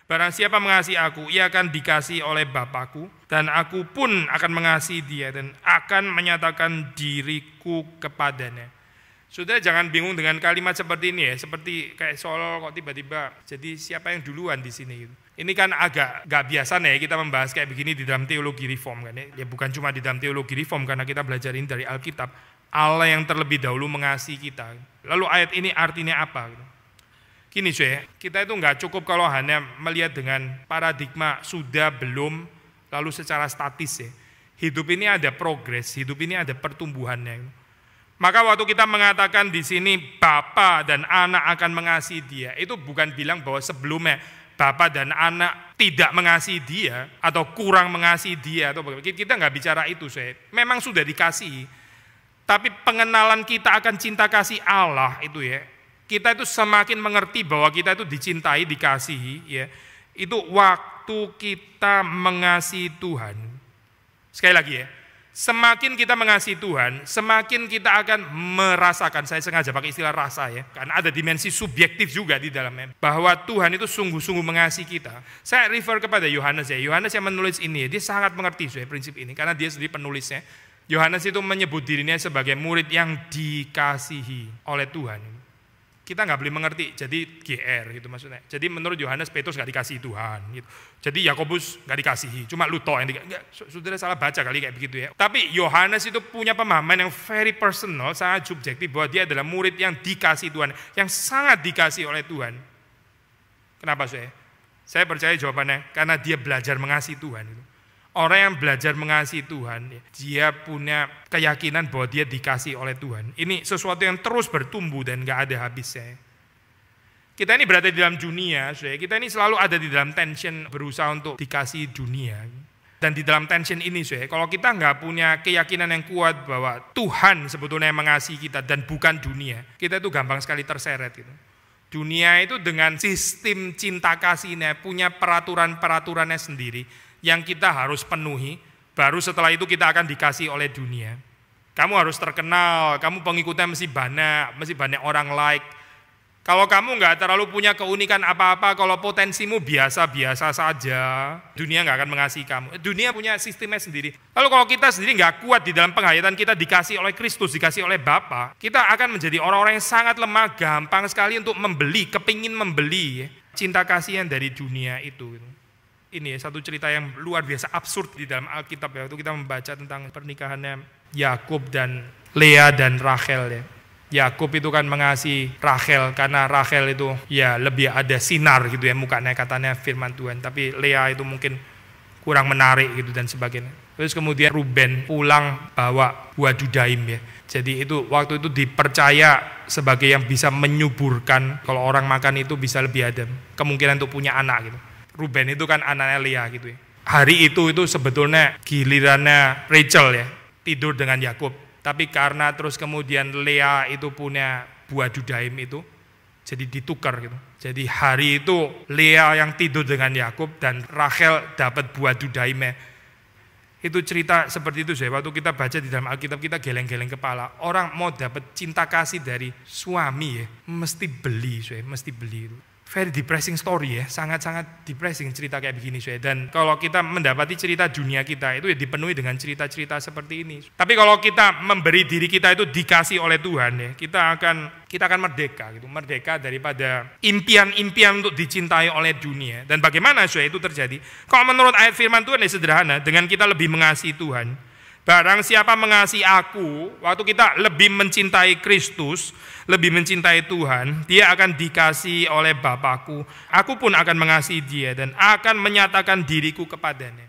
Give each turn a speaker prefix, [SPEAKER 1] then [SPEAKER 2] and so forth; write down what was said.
[SPEAKER 1] Barang siapa mengasihi aku, ia akan dikasihi oleh Bapakku, dan aku pun akan mengasihi dia dan akan menyatakan diriku kepadanya. Sudah jangan bingung dengan kalimat seperti ini ya, seperti kayak seolah kok tiba-tiba jadi siapa yang duluan di sini gitu. Ini kan agak gak biasa nih kita membahas kayak begini di dalam teologi reform kan ya. Ya bukan cuma di dalam teologi reform karena kita belajar ini dari Alkitab. Allah yang terlebih dahulu mengasihi kita. Lalu ayat ini artinya apa? Gini cuy, kita itu nggak cukup kalau hanya melihat dengan paradigma sudah belum lalu secara statis ya. Hidup ini ada progres, hidup ini ada pertumbuhannya. Maka waktu kita mengatakan di sini Bapa dan Anak akan mengasihi dia, itu bukan bilang bahwa sebelumnya Bapa dan Anak tidak mengasihi dia atau kurang mengasihi dia atau bagaimana. Kita nggak bicara itu cuy. Memang sudah dikasihi, tapi pengenalan kita akan cinta kasih Allah itu ya. Kita itu semakin mengerti bahwa kita itu dicintai, dikasihi, ya. Itu waktu kita mengasihi Tuhan. Sekali lagi ya, semakin kita mengasihi Tuhan, semakin kita akan merasakan, saya sengaja pakai istilah rasa ya, karena ada dimensi subjektif juga di dalamnya, bahwa Tuhan itu sungguh-sungguh mengasihi kita. Saya refer kepada Yohanes ya, Yohanes yang menulis ini, dia sangat mengerti prinsip ini, karena dia sendiri penulisnya. Yohanes itu menyebut dirinya sebagai murid yang dikasihi oleh Tuhan. Kita nggak boleh mengerti, jadi GR gitu maksudnya. Jadi menurut Yohanes, Petrus nggak dikasihi Tuhan gitu. Jadi Yakobus nggak dikasihi, cuma lu toh yang dikasihi. Saudara salah baca kali kayak begitu ya. Tapi Yohanes itu punya pemahaman yang very personal, sangat subjektif bahwa dia adalah murid yang dikasihi Tuhan, yang sangat dikasihi oleh Tuhan. Kenapa saya? Saya percaya jawabannya karena dia belajar mengasihi Tuhan. Gitu. Orang yang belajar mengasihi Tuhan, dia punya keyakinan bahwa dia dikasihi oleh Tuhan. Ini sesuatu yang terus bertumbuh dan gak ada habisnya. Kita ini berada di dalam dunia, kita ini selalu ada di dalam tension berusaha untuk dikasihi dunia. Dan di dalam tension ini, kalau kita gak punya keyakinan yang kuat bahwa Tuhan sebetulnya yang mengasihi kita dan bukan dunia, kita itu gampang sekali terseret. Gitu. Dunia itu dengan sistem cinta kasihnya punya peraturan-peraturannya sendiri, yang kita harus penuhi, baru setelah itu kita akan dikasih oleh dunia. Kamu harus terkenal, kamu pengikutnya mesti banyak orang like. Kalau kamu nggak terlalu punya keunikan apa-apa, kalau potensimu biasa-biasa saja, dunia nggak akan mengasihi kamu. Dunia punya sistemnya sendiri. Lalu kalau kita sendiri nggak kuat di dalam penghayatan kita dikasih oleh Kristus, dikasih oleh Bapa, kita akan menjadi orang-orang yang sangat lemah, gampang sekali untuk membeli, kepingin membeli cinta kasih yang dari dunia itu. Ini satu cerita yang luar biasa absurd di dalam Alkitab ya. Waktu kita membaca tentang pernikahannya Yakub dan Lea dan Rachel ya. Yakub itu kan mengasihi Rachel karena Rachel itu ya lebih ada sinar gitu ya mukanya katanya firman Tuhan. Tapi Lea itu mungkin kurang menarik gitu dan sebagainya. Terus kemudian Ruben pulang bawa buah dudaim ya. Jadi itu waktu itu dipercaya sebagai yang bisa menyuburkan, kalau orang makan itu bisa lebih ada kemungkinan untuk punya anak gitu. Ruben itu kan anaknya Lea gitu ya. Hari itu sebetulnya gilirannya Rachel ya, tidur dengan Yakub. Tapi karena terus kemudian Lea itu punya buah dudaim itu, jadi ditukar gitu. Jadi hari itu Lea yang tidur dengan Yakub dan Rachel dapat buah dudaimnya. Itu cerita seperti itu saya. Waktu kita baca di dalam Alkitab kita geleng-geleng kepala. Orang mau dapat cinta kasih dari suami ya, mesti beli saya, mesti beli itu. Very depressing story ya, sangat-sangat depressing cerita kayak begini saya. Dan kalau kita mendapati cerita dunia kita itu ya dipenuhi dengan cerita-cerita seperti ini. Tapi kalau kita memberi diri kita itu dikasih oleh Tuhan ya, kita akan merdeka gitu, merdeka daripada impian-impian untuk dicintai oleh dunia. Dan bagaimana saya itu terjadi? Kalau menurut ayat firman Tuhan ya sederhana, dengan kita lebih mengasihi Tuhan. Barang siapa mengasihi aku, waktu kita lebih mencintai Kristus, lebih mencintai Tuhan, dia akan dikasihi oleh Bapakku. Aku pun akan mengasihi dia dan akan menyatakan diriku kepadanya.